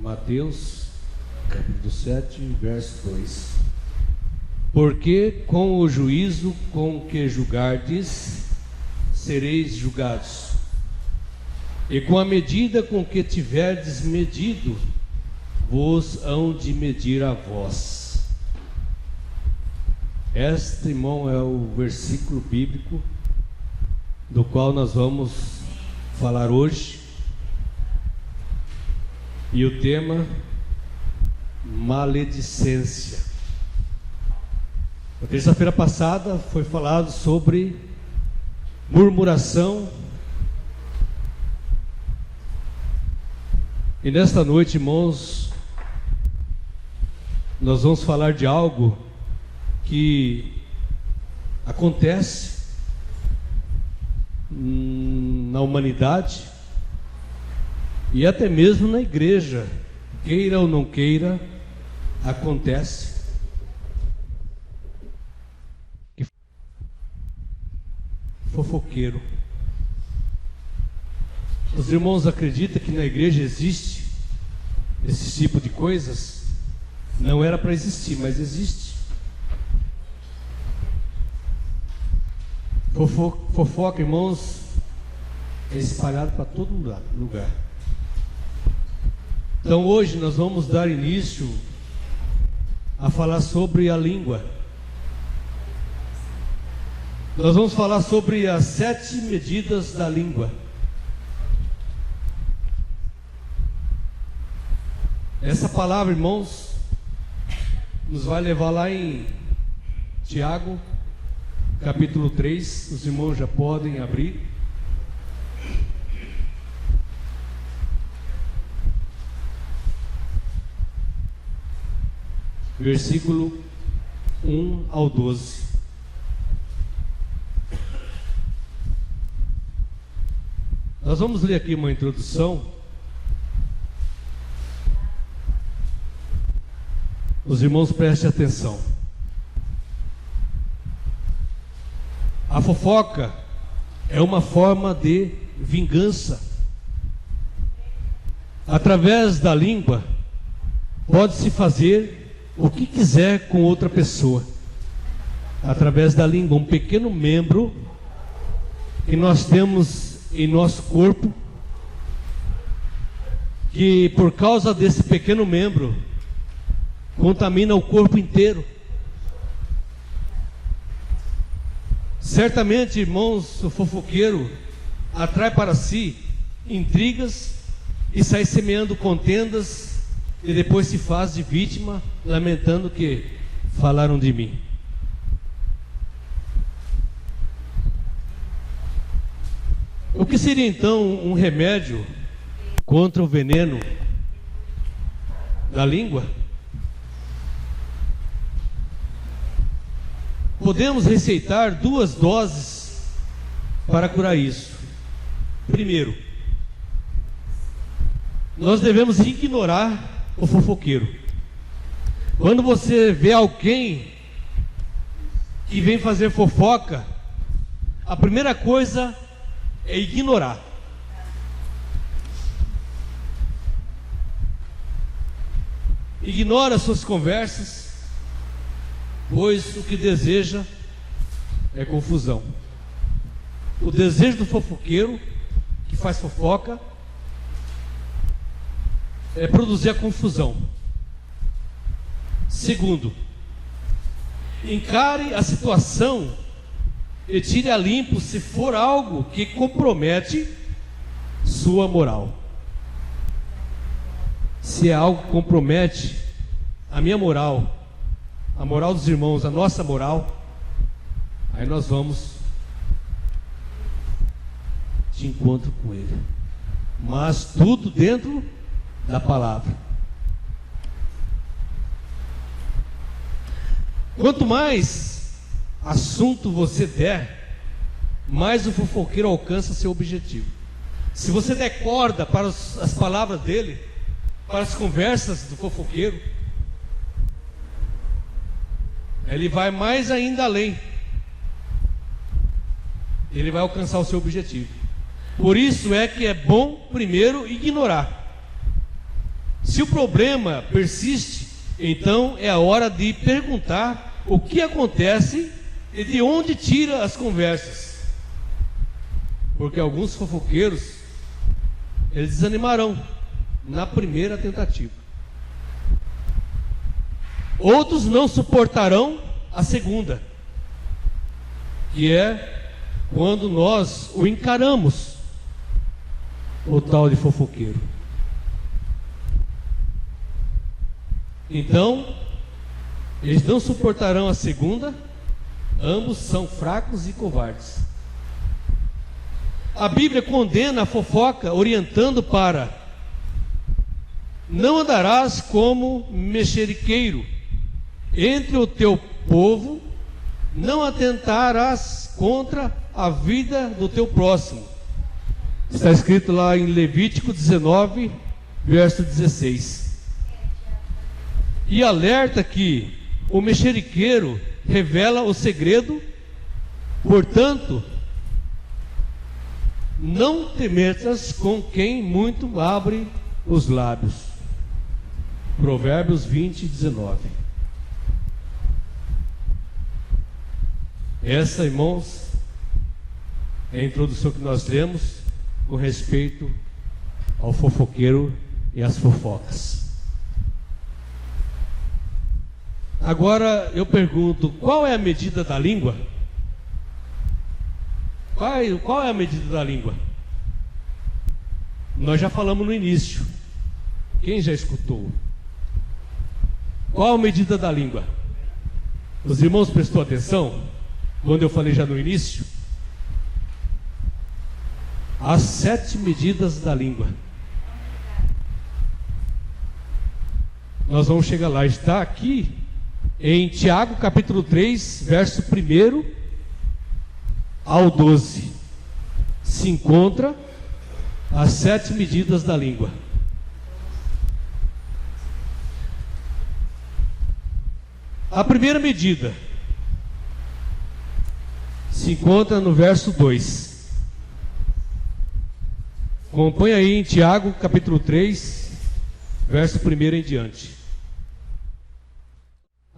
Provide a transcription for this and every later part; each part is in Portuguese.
Mateus, capítulo 7, verso 2. Porque com o juízo com que julgardes, sereis julgados, e com a medida com que tiverdes medido, vos hão de medir a vós. Este, irmão, é o versículo bíblico do qual nós vamos falar hoje. E o tema: maledicência. Na terça-feira passada foi falado sobre murmuração. E nesta noite, irmãos, nós vamos falar de algo que acontece na humanidade e até mesmo na igreja, queira ou não queira, acontece. Fofoqueiro. Os irmãos acreditam que na igreja existe esse tipo de coisas? Não era para existir, mas existe. Fofoca, irmãos, é espalhado para todo lugar. Então hoje nós vamos dar início a falar sobre a língua. Nós vamos falar sobre as 7 medidas da língua. Essa palavra, irmãos, nos vai levar lá em Tiago, capítulo 3. Os irmãos já podem abrir. Versículo 1 ao 12. Nós vamos ler aqui uma introdução. Os irmãos prestem atenção. A fofoca é uma forma de vingança. Através da língua, pode-se fazer o que quiser com outra pessoa. Através da língua, um pequeno membro que nós temos em nosso corpo, que por causa desse pequeno membro contamina o corpo inteiro. Certamente, irmãos, o fofoqueiro atrai para si intrigas e sai semeando contendas, e depois se faz de vítima, lamentando que falaram de mim. O que seria então um remédio contra o veneno da língua? Podemos receitar 2 doses para curar isso. Primeiro, nós devemos ignorar o fofoqueiro. Quando você vê alguém que vem fazer fofoca, a primeira coisa é ignorar. Ignora suas conversas, pois o que deseja é confusão. O desejo do fofoqueiro, que faz fofoca, é produzir a confusão. Segundo, encare a situação e tire a limpo se for algo que compromete sua moral. Se é algo que compromete a minha moral, a moral dos irmãos, a nossa moral, aí nós vamos de encontro com ele. Mas tudo dentro da palavra. Quanto mais assunto você der, mais o fofoqueiro alcança seu objetivo. Se você der corda para as palavras dele, para as conversas do fofoqueiro, ele vai mais ainda além. Ele vai alcançar o seu objetivo. Por isso é que é bom primeiro ignorar. Se o problema persiste, então é a hora de perguntar o que acontece e de onde tira as conversas. Porque alguns fofoqueiros, eles desanimarão na primeira tentativa. Outros não suportarão a segunda, que é quando nós o encaramos, o tal de fofoqueiro. Então, eles não suportarão a segunda, ambos são fracos e covardes. A Bíblia condena a fofoca, orientando para: não andarás como mexeriqueiro entre o teu povo, não atentarás contra a vida do teu próximo. Está escrito lá em Levítico 19, verso 16. E alerta que o mexeriqueiro revela o segredo, portanto, não te metas com quem muito abre os lábios. Provérbios 20, 19. Essa, irmãos, é a introdução que nós lemos com respeito ao fofoqueiro e às fofocas. Agora eu pergunto, qual é a medida da língua? Qual é a medida da língua? Nós já falamos no início. Quem já escutou? Qual a medida da língua? Os irmãos prestou atenção? Quando eu falei já no início? As 7 medidas da língua. Nós vamos chegar lá. Está aqui em Tiago capítulo 3, verso 1 ao 12. Se encontra as 7 medidas da língua. A primeira medida se encontra no verso 2. Acompanha aí em Tiago capítulo 3, verso 1 em diante.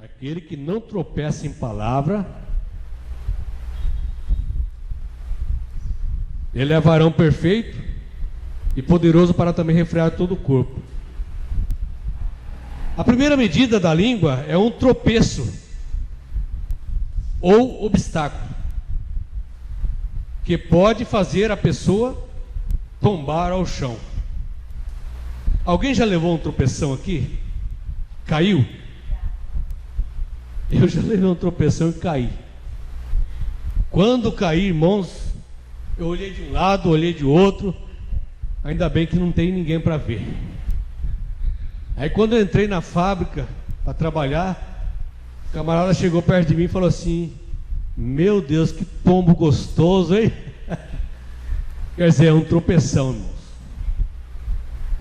Aquele que não tropeça em palavra, ele é varão perfeito e poderoso para também refrear todo o corpo. A primeira medida da língua é um tropeço ou obstáculo que pode fazer a pessoa tombar ao chão. Alguém já levou um tropeção aqui? Caiu? Eu já levei um tropeção e caí. Quando caí, irmãos, eu olhei de um lado, olhei de outro. Ainda bem que não tem ninguém para ver. Aí quando eu entrei na fábrica para trabalhar, o camarada chegou perto de mim e falou assim: meu Deus, que pombo gostoso, hein? Quer dizer, é um tropeção, irmãos.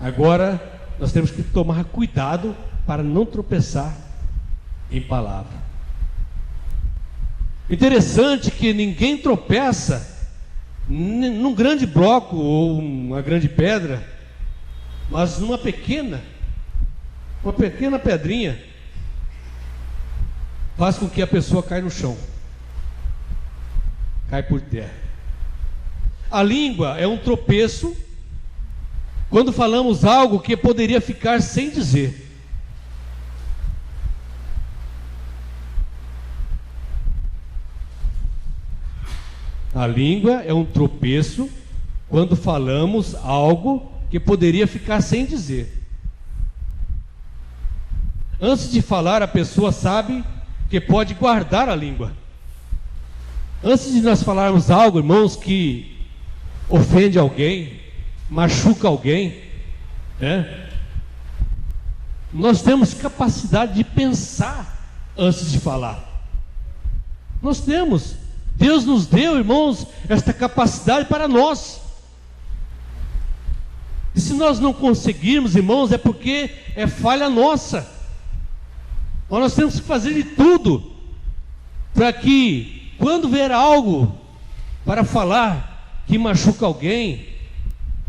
Agora, nós temos que tomar cuidado para não tropeçar em palavra. Interessante que ninguém tropeça num grande bloco ou uma grande pedra, mas numa pequena pedrinha faz com que a pessoa caia no chão, cai por terra. A língua é um tropeço quando falamos algo que poderia ficar sem dizer. A língua é um tropeço quando falamos algo que poderia ficar sem dizer. Antes de falar, a pessoa sabe que pode guardar a língua. Antes de nós falarmos algo, irmãos, que ofende alguém, machuca alguém, né? Nós temos capacidade de pensar antes de falar. Nós temos. Deus nos deu, irmãos, esta capacidade para nós. E se nós não conseguirmos, irmãos, é porque é falha nossa. Mas nós temos que fazer de tudo para que, quando vier algo para falar que machuca alguém,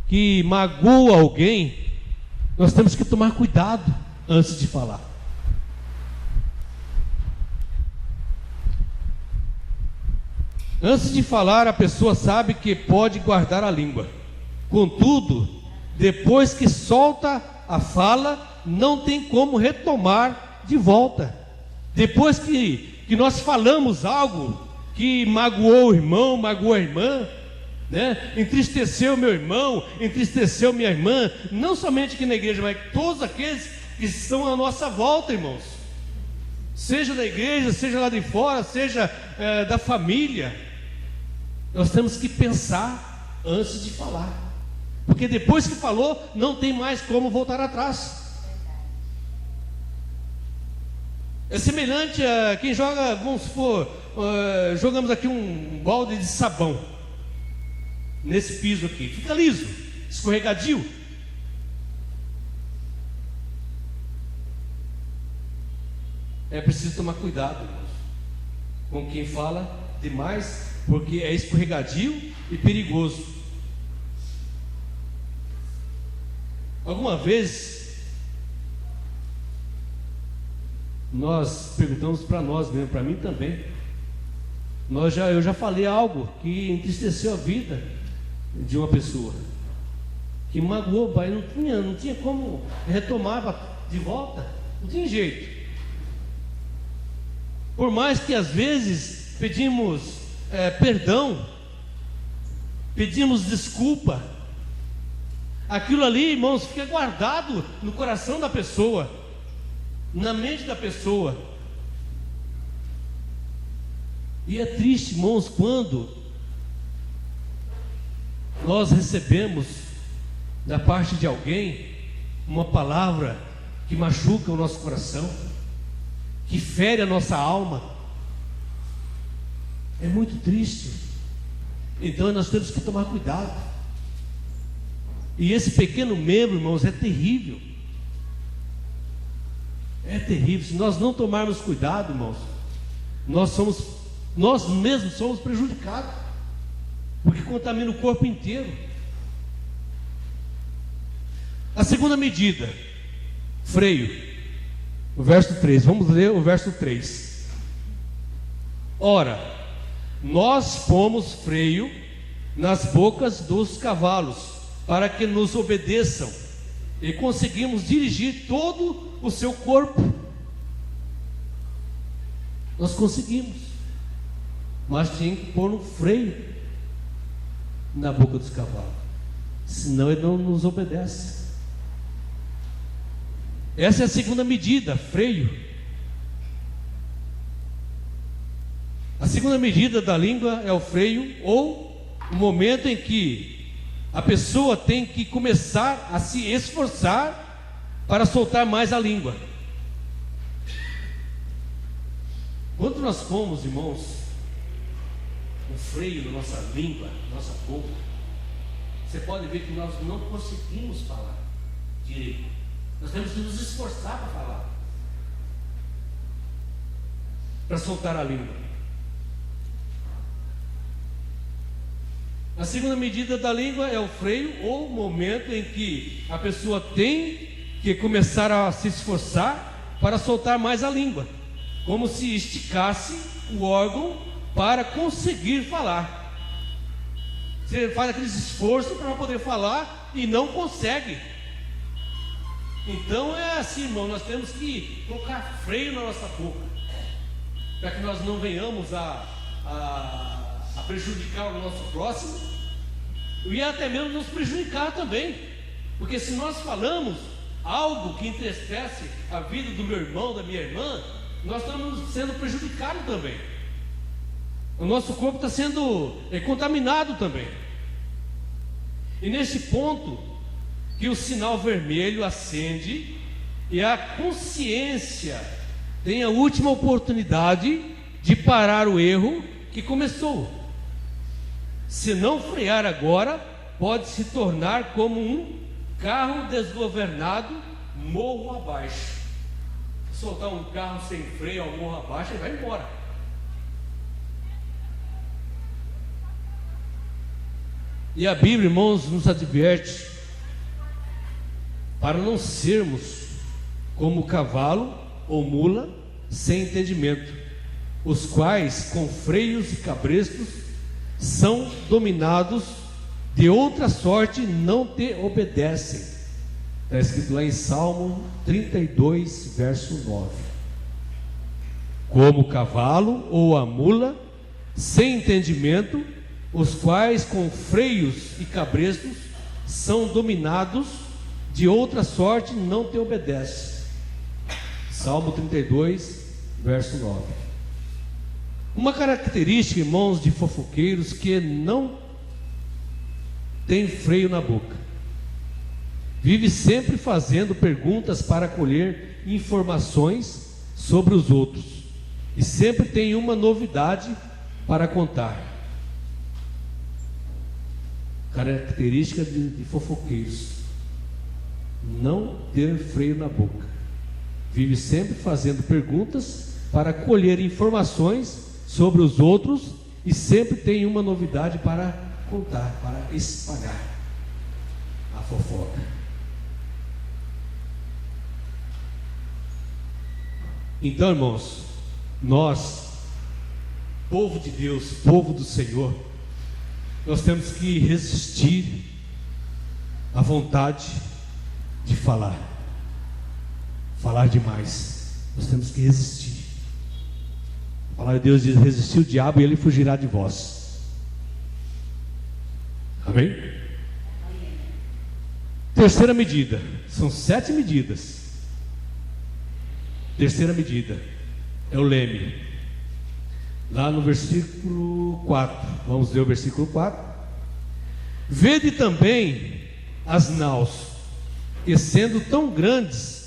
que magoa alguém, Nós temos que tomar cuidado antes de falar. Antes de falar, a pessoa sabe que pode guardar a língua. Contudo, depois que solta a fala, não tem como retomar de volta. Depois que nós falamos algo que magoou o irmão, magoou a irmã, né? Entristeceu meu irmão, entristeceu minha irmã, não somente aqui na igreja, mas todos aqueles que estão à nossa volta, irmãos, seja da igreja, seja lá de fora, seja da família. Nós temos que pensar antes de falar, porque depois que falou, não tem mais como voltar atrás. É semelhante a quem joga, vamos supor, jogamos aqui um balde de sabão nesse piso aqui, fica liso, escorregadio. É preciso tomar cuidado, irmãos, com quem fala demais, porque é escorregadio e perigoso. Alguma vez nós perguntamos para nós mesmo, para mim também. Eu já falei algo que entristeceu a vida de uma pessoa, que magoou, pai, não tinha como retomar de volta, não tinha jeito. Por mais que às vezes pedimos perdão, pedimos desculpa, aquilo ali, irmãos, fica guardado no coração da pessoa, na mente da pessoa. E é triste, irmãos, quando nós recebemos da parte de alguém uma palavra que machuca o nosso coração, que fere a nossa alma. É muito triste. Então nós temos que tomar cuidado. E esse pequeno membro, irmãos, é terrível. É terrível. Se nós não tomarmos cuidado, irmãos, nós mesmos somos prejudicados, porque contamina o corpo inteiro. A segunda medida, freio. O verso 3, vamos ler o verso 3. Ora, nós pomos freio nas bocas dos cavalos, para que nos obedeçam, e conseguimos dirigir todo o seu corpo. Nós conseguimos, mas tinha que pôr um freio na boca dos cavalos, senão ele não nos obedece. Essa é a segunda medida, freio. A segunda medida da língua é o freio, ou o momento em que a pessoa tem que começar a se esforçar para soltar mais a língua. Quando nós pomos, irmãos, um freio na nossa língua, na nossa boca, você pode ver que nós não conseguimos falar direito. Nós temos que nos esforçar para falar, para soltar a língua. A segunda medida da língua é o freio, ou o momento em que a pessoa tem que começar a se esforçar para soltar mais a língua, como se esticasse o órgão para conseguir falar. Você faz aquele esforço para poder falar e não consegue. Então é assim, irmão, nós temos que colocar freio na nossa boca, para que nós não venhamos a prejudicar o nosso próximo, e até mesmo nos prejudicar também, porque se nós falamos algo que entristece a vida do meu irmão, da minha irmã, nós estamos sendo prejudicados também. O nosso corpo está sendo contaminado também. E nesse ponto que o sinal vermelho acende e a consciência tem a última oportunidade de parar o erro que começou. Se não frear agora, pode se tornar como um carro desgovernado morro abaixo. Soltar um carro sem freio ao morro abaixo, ele vai embora. E a Bíblia, irmãos, nos adverte para não sermos como cavalo ou mula sem entendimento, os quais com freios e cabrestos são dominados, de outra sorte não te obedecem. Está escrito lá em Salmo 32, verso 9. Como o cavalo ou a mula sem entendimento, os quais com freios e cabrestos são dominados, de outra sorte não te obedecem. Salmo 32, verso 9. Uma característica, irmãos, de fofoqueiros, que não tem freio na boca. Vive sempre fazendo perguntas para colher informações sobre os outros, e sempre tem uma novidade para contar. Característica de fofoqueiros: não ter freio na boca. Vive sempre fazendo perguntas para colher informações sobre os outros, e sempre tem uma novidade para contar, para espalhar a fofoca. Então, irmãos, nós, povo de Deus, povo do Senhor, nós temos que resistir à vontade de falar demais. Nós temos que resistir. A palavra de Deus diz: resistir o diabo e ele fugirá de vós. Amém? Terceira medida. São 7 medidas. Terceira medida é o leme. Lá no versículo 4. Vamos ler o versículo 4. Vede também as naus, que sendo tão grandes,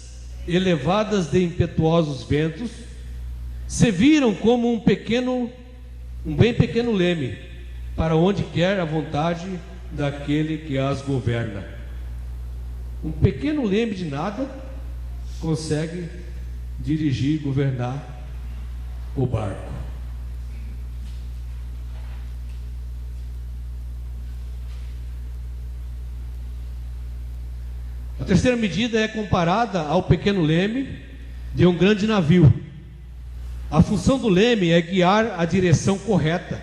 elevadas de impetuosos ventos, se viram como um bem pequeno leme, para onde quer a vontade daquele que as governa. Um pequeno leme de nada consegue dirigir, governar o barco. A terceira medida é comparada ao pequeno leme de um grande navio. A função do leme é guiar a direção correta.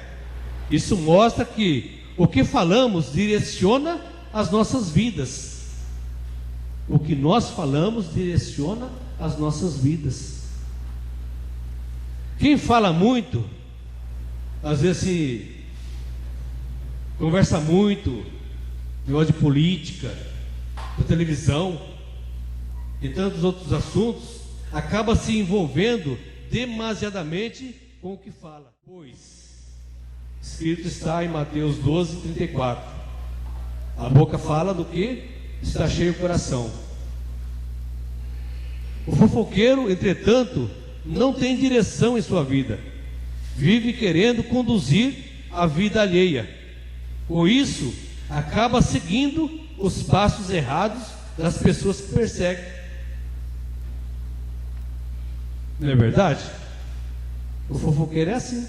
Isso mostra que o que falamos direciona as nossas vidas. O que nós falamos direciona as nossas vidas. Quem fala muito, às vezes conversa muito, negócio de política, da televisão e tantos outros assuntos, acaba se envolvendo demasiadamente com o que fala. Pois escrito está em Mateus 12, 34: a boca fala do que está cheio o coração. O fofoqueiro, entretanto, não tem direção em sua vida, vive querendo conduzir a vida alheia. Com isso, acaba seguindo os passos errados das pessoas que perseguem. Não é verdade? O fofoqueiro é assim.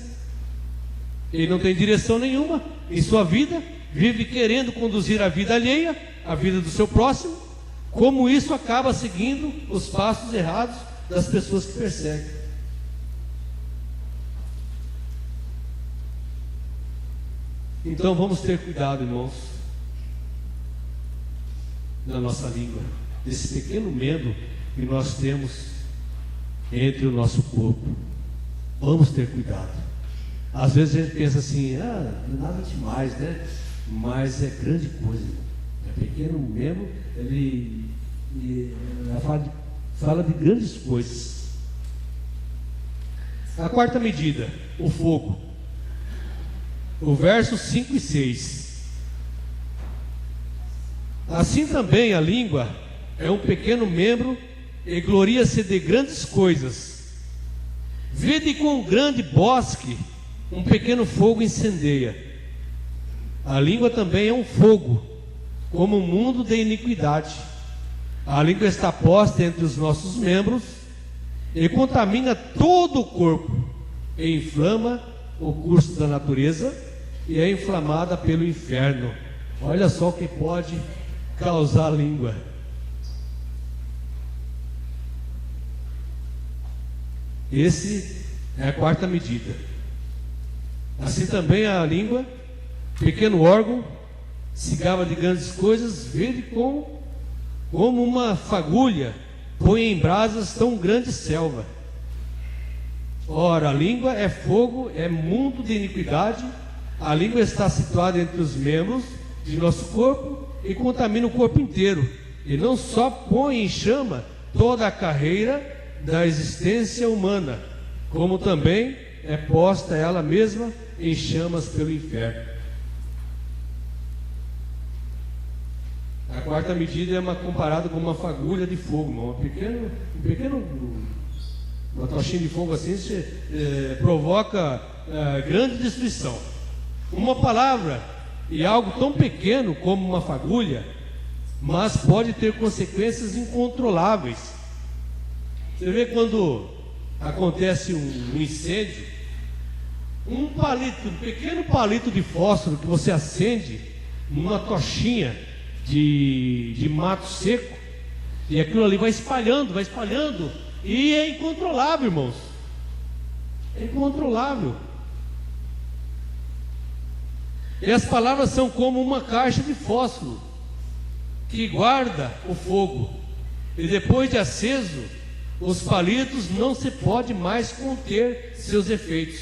Ele não tem direção nenhuma em sua vida, vive querendo conduzir a vida alheia, a vida do seu próximo. Como isso acaba seguindo os passos errados das pessoas que perseguem. Então vamos ter cuidado, irmãos, na nossa língua, desse pequeno membro que nós temos entre o nosso corpo. Vamos ter cuidado. Às vezes a gente pensa assim: não é nada demais, né? Mas é grande coisa. É pequeno membro, ele fala de grandes coisas. A quarta medida, o fogo. O verso 5 e 6. Assim também a língua é um pequeno membro e gloria-se de grandes coisas. Vede com um grande bosque um pequeno fogo incendeia. A língua também é um fogo, como um mundo de iniquidade. A língua está posta entre os nossos membros e contamina todo o corpo, e inflama o curso da natureza e é inflamada pelo inferno. Olha só o que pode causar a língua. Esse é a quarta medida. Assim também a língua, pequeno órgão, se gaba de grandes coisas, vede como uma fagulha põe em brasas tão grande selva. Ora, a língua é fogo, é mundo de iniquidade. A língua está situada entre os membros de nosso corpo e contamina o corpo inteiro. E não só põe em chama toda a carreira da existência humana, como também é posta ela mesma em chamas pelo inferno. A quarta medida é comparada com uma fagulha de fogo, uma tochinha de fogo assim provoca grande destruição. Uma palavra e algo tão pequeno como uma fagulha, mas pode ter consequências incontroláveis. Você vê quando acontece um incêndio, um pequeno palito de fósforo que você acende numa tochinha de mato seco, e aquilo ali vai espalhando, e é incontrolável, irmãos. É incontrolável. E as palavras são como uma caixa de fósforo que guarda o fogo, e depois de aceso, os palitos não se pode mais conter seus efeitos.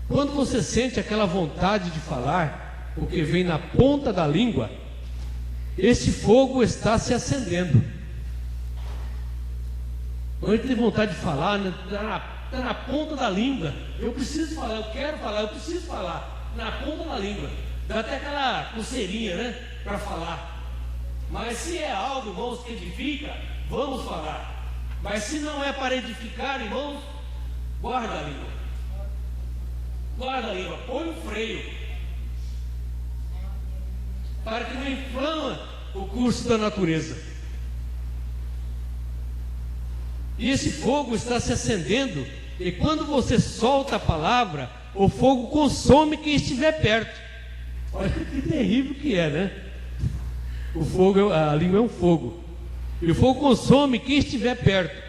Quando você sente aquela vontade de falar, o que vem na ponta da língua, este fogo está se acendendo. Quando a gente tem vontade de falar, está na ponta da língua. Eu preciso falar, eu quero falar, eu preciso falar. Na ponta da língua. Dá até aquela coceirinha, né? Para falar. Mas se é algo, irmãos, que edifica, vamos falar. Mas se não é para edificar, irmãos, guarda a língua. Guarda a língua, põe um freio, para que não inflama o curso da natureza. E esse fogo está se acendendo, e quando você solta a palavra, o fogo consome quem estiver perto. Olha que terrível que é, né? O fogo, a língua é um fogo, e o fogo consome quem estiver perto.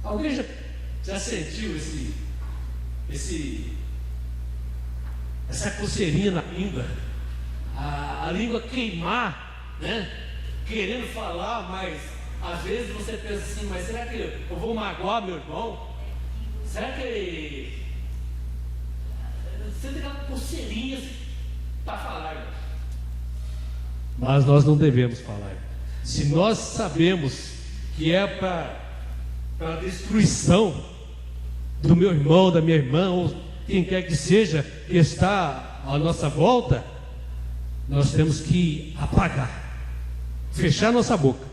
Alguém já sentiu essa coceirinha na língua, a língua queimar, né? Querendo falar, mas às vezes você pensa assim, mas será que eu vou magoar meu irmão? Será que você tem aquela coceirinha para falar, irmão? Mas nós não devemos falar. Se nós sabemos que é para a destruição do meu irmão, da minha irmã, ou quem quer que seja que está à nossa volta, nós temos que apagar, fechar nossa boca.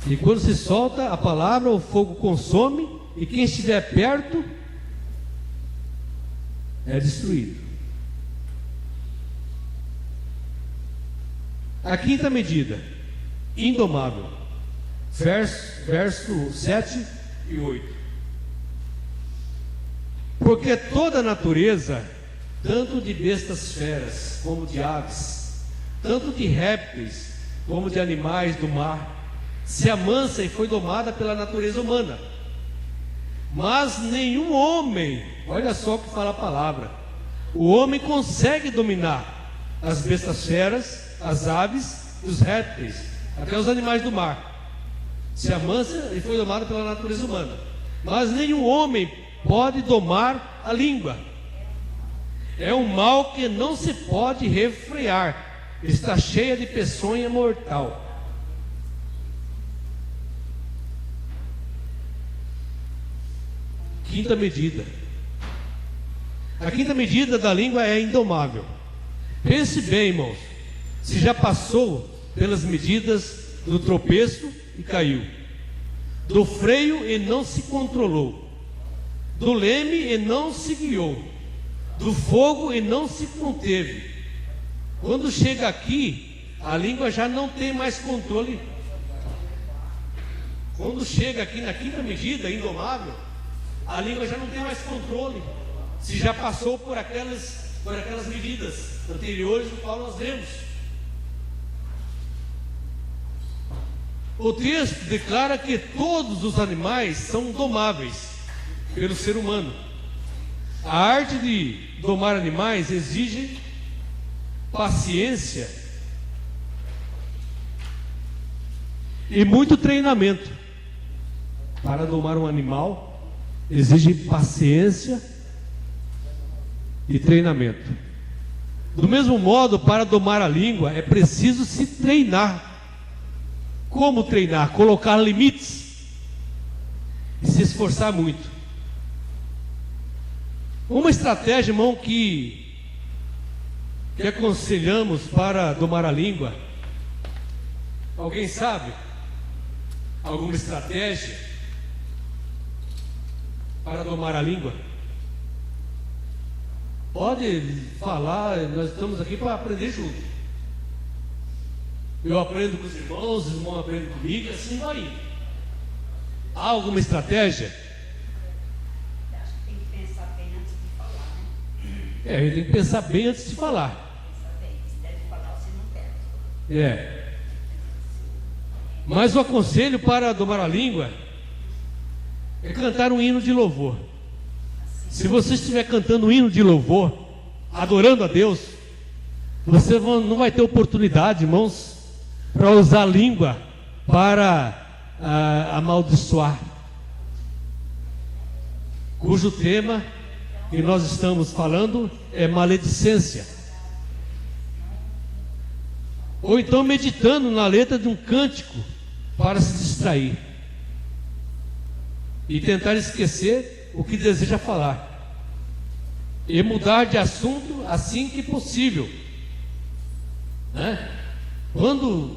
E quando se solta a palavra, o fogo consome, e quem estiver perto é destruído. A quinta medida, indomável, verso 7 e 8. Porque toda a natureza, tanto de bestas feras como de aves, tanto de répteis como de animais do mar, se amansa e foi domada pela natureza humana. Mas nenhum homem, olha só o que fala a palavra, o homem consegue dominar as bestas feras, as aves e os répteis, até os animais do mar. Se amansa e foi domada pela natureza humana. Mas nenhum homem pode domar a língua. É um mal que não se pode refrear, está cheia de peçonha mortal. Quinta medida. A quinta medida da língua é indomável. Pense bem, irmãos, se já passou pelas medidas do tropeço e caiu, do freio e não se controlou, do leme e não se guiou, do fogo e não se conteve. Quando chega aqui, a língua já não tem mais controle. Quando chega aqui na quinta medida, indomável, a língua já não tem mais controle. Se já passou por aquelas medidas anteriores do qual nós vemos. O texto declara que todos os animais são domáveis pelo ser humano. A arte de domar animais exige paciência e muito treinamento. Para domar um animal, exige paciência e treinamento. Do mesmo modo, para domar a língua, é preciso se treinar. Como treinar? Colocar limites e se esforçar muito. Uma estratégia, irmão, que aconselhamos para domar a língua. Alguém sabe? Alguma estratégia para domar a língua? Pode falar, nós estamos aqui para aprender junto. Eu aprendo com os irmãos aprendem comigo, e assim vai indo. Há alguma estratégia? Acho que tem que pensar bem antes de falar, né? A gente tem que pensar bem antes de falar. Pensar bem, se deve falar, você não deve. Mas o aconselho para domar a língua é cantar um hino de louvor. Se você estiver cantando um hino de louvor, adorando a Deus, você não vai ter oportunidade, irmãos, para usar a língua para amaldiçoar. Cujo tema que nós estamos falando é maledicência. Ou então meditando na letra de um cântico para se distrair e tentar esquecer o que deseja falar e mudar de assunto assim que possível, né? Quando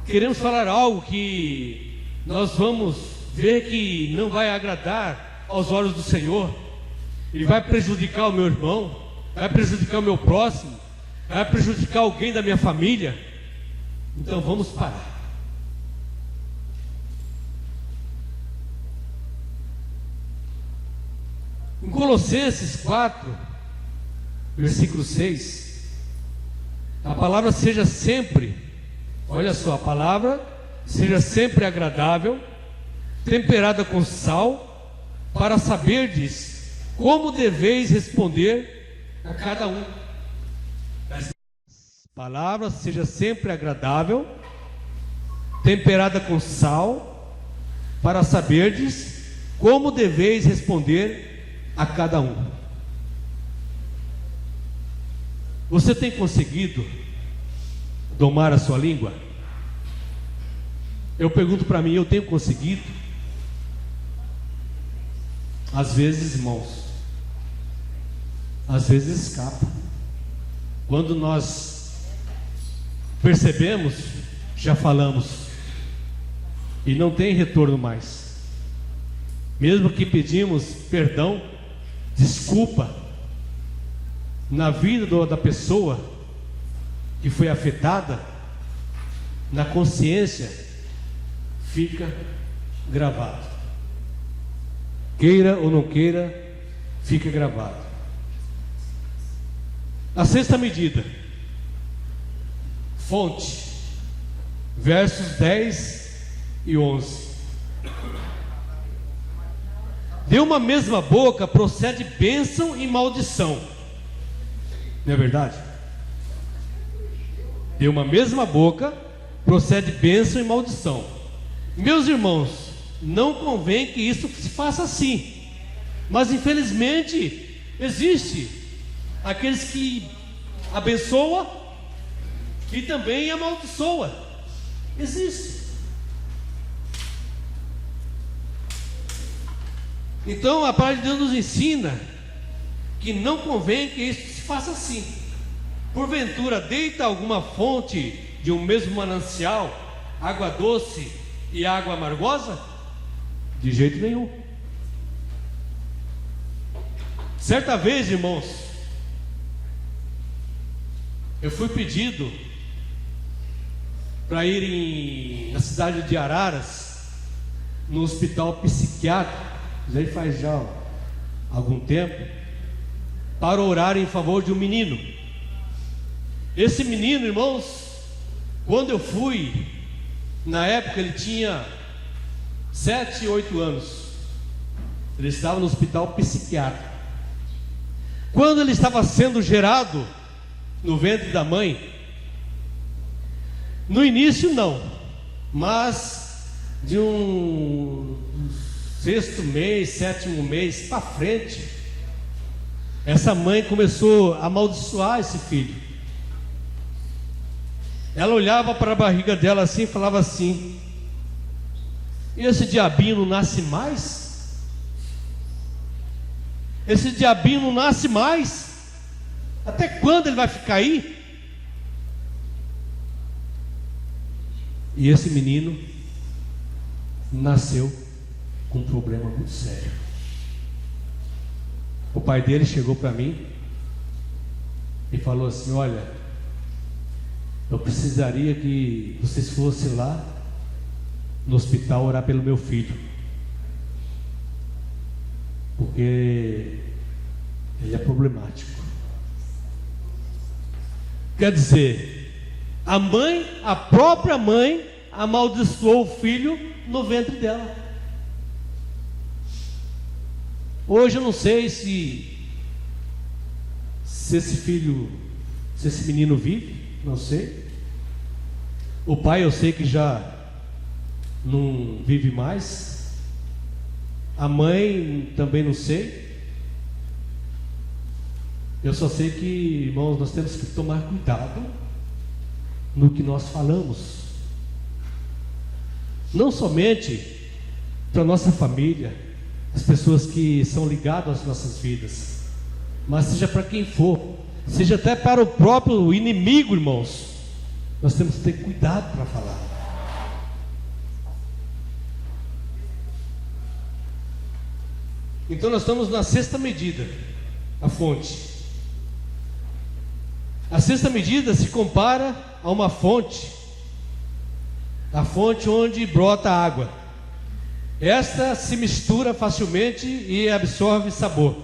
queremos falar algo que nós vamos ver que não vai agradar aos olhos do Senhor, e vai prejudicar o meu irmão, vai prejudicar o meu próximo, vai prejudicar alguém da minha família, então vamos parar. Em Colossenses 4, versículo 6, a palavra seja sempre, olha só, a palavra seja sempre agradável, temperada com sal, para saberdes como deveis responder a cada um. A palavra seja sempre agradável, temperada com sal, para saberdes como deveis responder a cada um. Você tem conseguido domar a sua língua? Eu pergunto para mim, eu tenho conseguido? Às vezes, irmãos, às vezes escapa. Quando nós percebemos, já falamos e não tem retorno mais. Mesmo que pedimos perdão, desculpa, na vida da pessoa que foi afetada, na consciência fica gravado. Queira ou não queira, fica gravado. A sexta medida, fonte, versos 10 e 11. De uma mesma boca procede bênção e maldição. Não é verdade? De uma mesma boca procede bênção e maldição. Meus irmãos, não convém que isso se faça assim. Mas infelizmente existe aqueles que abençoam e também amaldiçoam. Existe. Então a palavra de Deus nos ensina que não convém que isso se faça assim. Porventura deita alguma fonte de um mesmo manancial água doce e água amargosa? De jeito nenhum. Certa vez, irmãos, eu fui pedido para ir na cidade de Araras, no hospital psiquiátrico, já faz algum tempo, para orar em favor de um menino. Esse menino, irmãos, quando eu fui, Na época ele tinha 7, 8 anos. Ele estava no hospital psiquiátrico. Quando ele estava sendo gerado no ventre da mãe, no início não, mas de um 6º mês, 7º mês para frente, essa mãe começou a amaldiçoar esse filho. Ela olhava para a barriga dela assim e falava assim: e esse diabinho não nasce mais? Esse diabinho não nasce mais? Até quando ele vai ficar aí? E esse menino nasceu com um problema muito sério. O pai dele chegou para mim e falou assim: olha, eu precisaria que vocês fossem lá no hospital orar pelo meu filho, porque ele é problemático. Quer dizer, a própria mãe amaldiçoou o filho no ventre dela. Hoje eu não sei se esse menino vive, não sei. O pai eu sei que já não vive mais. A mãe também não sei. Eu só sei que, irmãos, nós temos que tomar cuidado no que nós falamos. Não somente para a nossa família, as pessoas que são ligadas às nossas vidas, mas seja para quem for, seja até para o próprio inimigo, irmãos. Nós temos que ter cuidado para falar. Então nós estamos na 6ª medida, a fonte. A 6ª medida se compara a uma fonte, a fonte onde brota água. Esta se mistura facilmente e absorve sabor.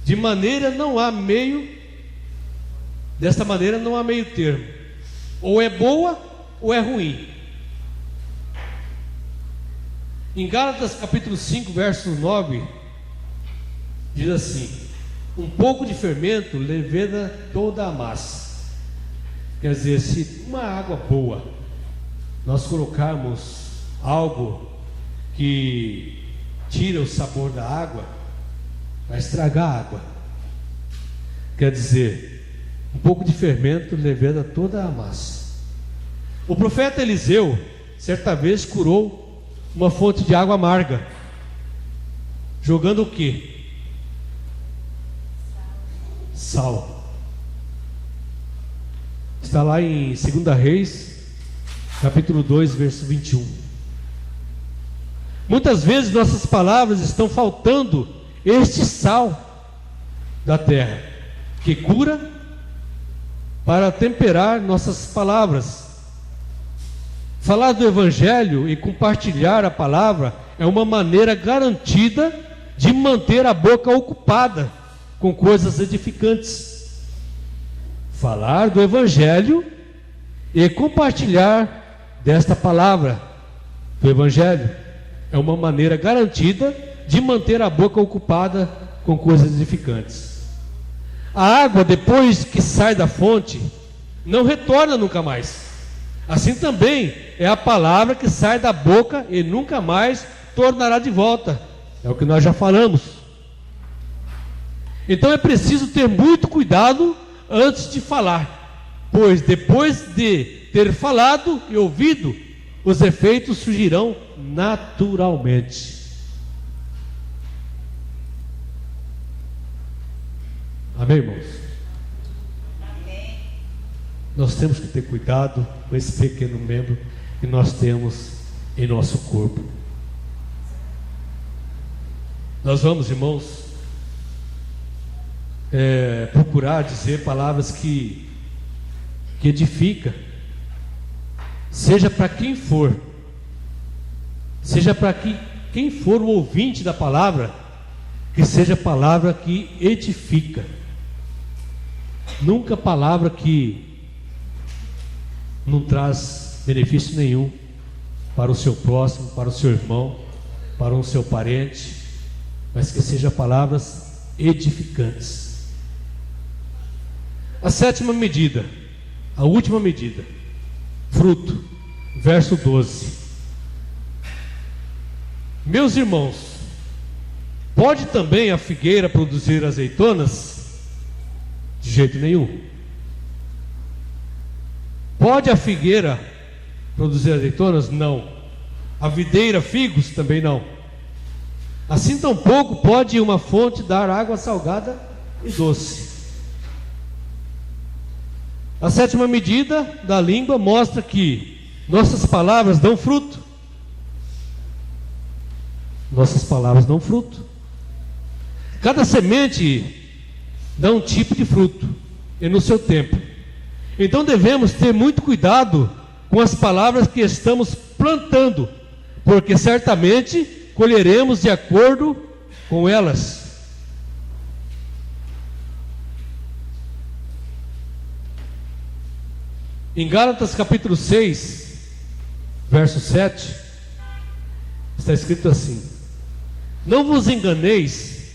Desta maneira não há meio termo. Ou é boa ou é ruim. Em Gálatas capítulo 5, verso 9, diz assim: um pouco de fermento leveda toda a massa. Quer dizer, se uma água boa nós colocarmos algo que tira o sabor da água, vai estragar a água. Quer dizer, um pouco de fermento leveda toda a massa. O profeta Eliseu certa vez curou uma fonte de água amarga, jogando o quê? Sal. Está lá em 2 Reis capítulo 2, verso 21. Muitas vezes nossas palavras estão faltando este sal da terra, que cura, para temperar nossas palavras. Falar do Evangelho e compartilhar a palavra é uma maneira garantida de manter a boca ocupada com coisas edificantes. Falar do Evangelho e compartilhar desta palavra do Evangelho é uma maneira garantida de manter a boca ocupada com coisas edificantes. A água, depois que sai da fonte, não retorna nunca mais. Assim também é a palavra que sai da boca e nunca mais tornará de volta. É o que nós já falamos. Então é preciso ter muito cuidado antes de falar, pois depois de ter falado e ouvido, os efeitos surgirão naturalmente. Amém, irmãos? Amém. Nós temos que ter cuidado com esse pequeno membro que nós temos em nosso corpo. Nós vamos, irmãos, procurar dizer palavras que edifica, seja para quem for, seja para quem for o ouvinte da palavra, que seja palavra que edifica, nunca palavra que não traz benefício nenhum para o seu próximo, para o seu irmão, para o seu parente, mas que sejam palavras edificantes. A sétima medida, a última medida, fruto, verso 12. Meus irmãos, pode também a figueira produzir azeitonas? De jeito nenhum. Pode a figueira produzir azeitonas? Não. A videira, figos? Também não. Assim tampouco pode uma fonte dar água salgada e doce. A sétima medida da língua mostra que nossas palavras dão fruto. Nossas palavras dão fruto. Cada semente dá um tipo de fruto, e no seu tempo. Então devemos ter muito cuidado com as palavras que estamos plantando, porque certamente colheremos de acordo com elas. Em Gálatas capítulo 6, verso 7, está escrito assim: não vos enganeis,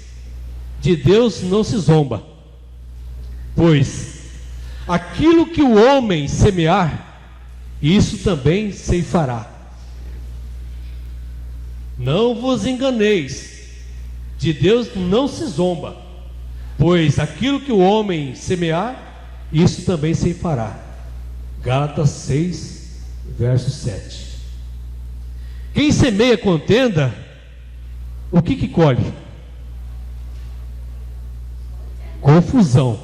de Deus não se zomba, pois aquilo que o homem semear, isso também ceifará. Não vos enganeis, de Deus não se zomba, pois aquilo que o homem semear, isso também ceifará. Gálatas 6, verso 7. Quem semeia contenda, o que colhe? Confusão.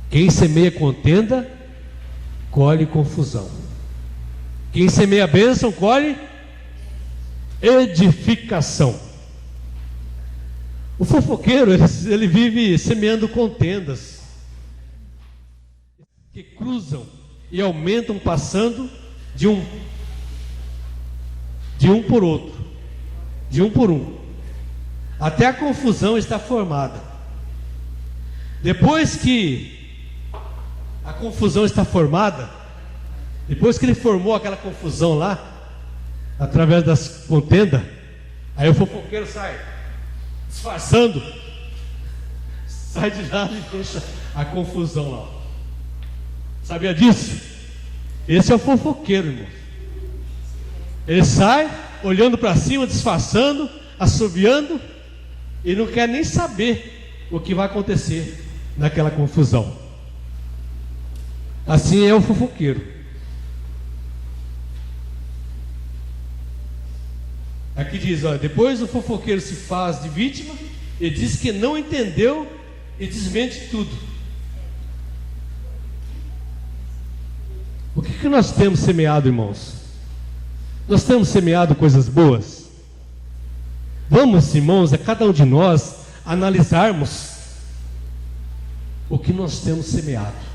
Quem semeia contenda, colhe confusão. Quem semeia bênção, colhe edificação. O fofoqueiro, ele vive semeando contendas que cruzam e aumentam, passando de um por outro, de um por um, até a confusão está formada. Depois que a confusão está formada, depois que ele formou aquela confusão lá, através das contendas, aí o fofoqueiro sai disfarçando, sai de lá e deixa a confusão lá. Sabia disso? Esse é o fofoqueiro, irmão. Ele sai olhando para cima, disfarçando, assobiando, e não quer nem saber o que vai acontecer naquela confusão. Assim é o fofoqueiro. Aqui diz, olha, depois o fofoqueiro se faz de vítima e diz que não entendeu e desmente tudo. O que nós temos semeado, irmãos? Nós temos semeado coisas boas? Vamos, irmãos, a cada um de nós analisarmos o que nós temos semeado.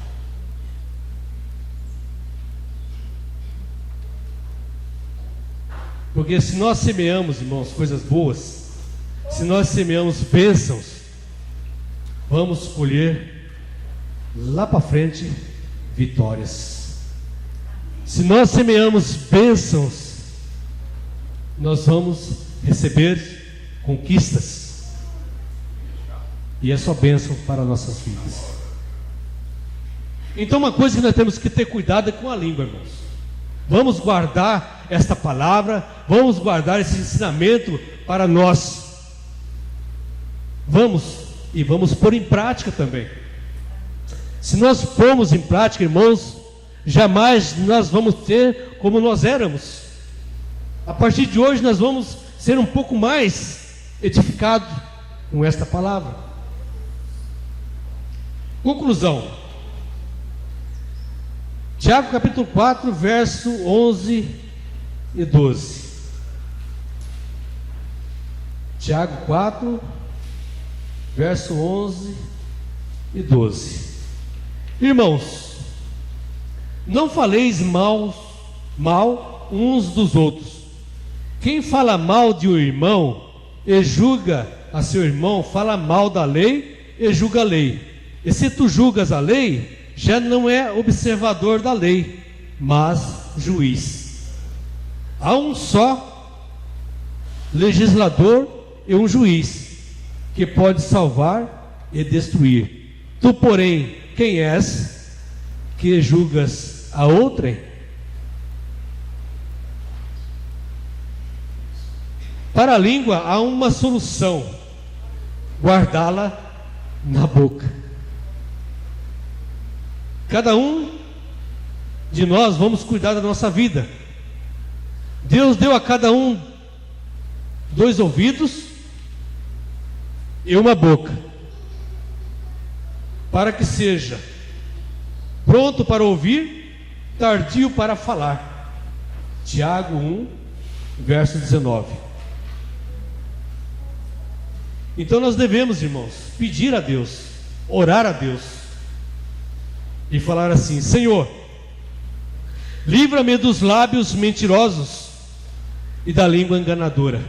Porque se nós semeamos, irmãos, coisas boas, se nós semeamos bênçãos, vamos colher lá para frente vitórias. Se nós semeamos bênçãos, nós vamos receber conquistas, e é só bênção para nossas vidas. Então uma coisa que nós temos que ter cuidado é com a língua, irmãos. Vamos guardar esta palavra, vamos guardar esse ensinamento para nós. Vamos pôr em prática também. Se nós formos em prática, irmãos, jamais nós vamos ter como nós éramos. A partir de hoje nós vamos ser um pouco mais edificados com esta palavra. Conclusão. Tiago capítulo 4, verso 11 e 12. Tiago 4, verso 11 e 12. Irmãos, não faleis mal uns dos outros. Quem fala mal de um irmão e julga a seu irmão, fala mal da lei e julga a lei. E se tu julgas a lei, já não é observador da lei, mas juiz. Há um só legislador e um juiz que pode salvar e destruir. Tu, porém, quem és que julgas a outrem? Para a língua há uma solução: guardá-la na boca. Cada um de nós vamos cuidar da nossa vida. Deus deu a cada um 2 ouvidos e uma boca, para que seja pronto para ouvir, tardio para falar. Tiago 1, verso 19. Então nós devemos, irmãos, pedir a Deus, orar a Deus e falar assim: Senhor, livra-me dos lábios mentirosos e da língua enganadora.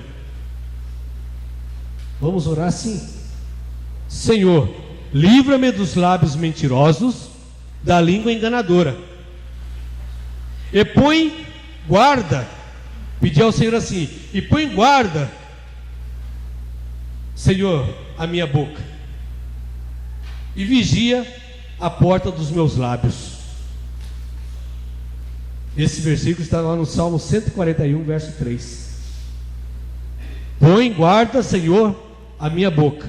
Vamos orar assim: Senhor, livra-me dos lábios mentirosos, da língua enganadora. E põe guarda, pedir ao Senhor assim: e põe guarda, Senhor, a minha boca, e vigia a porta dos meus lábios. Esse versículo está lá no Salmo 141, verso 3. Põe guarda, Senhor, a minha boca,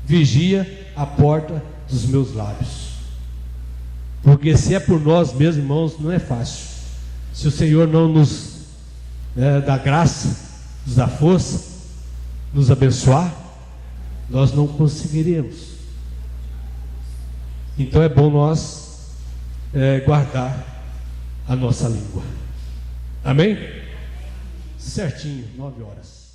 vigia a porta dos meus lábios. Porque se é por nós mesmos, irmãos, não é fácil. Se o Senhor não nos dá graça, nos dá força, nos abençoar, nós não conseguiremos. Então é bom nós guardar a nossa língua. Amém? Certinho, 9 horas.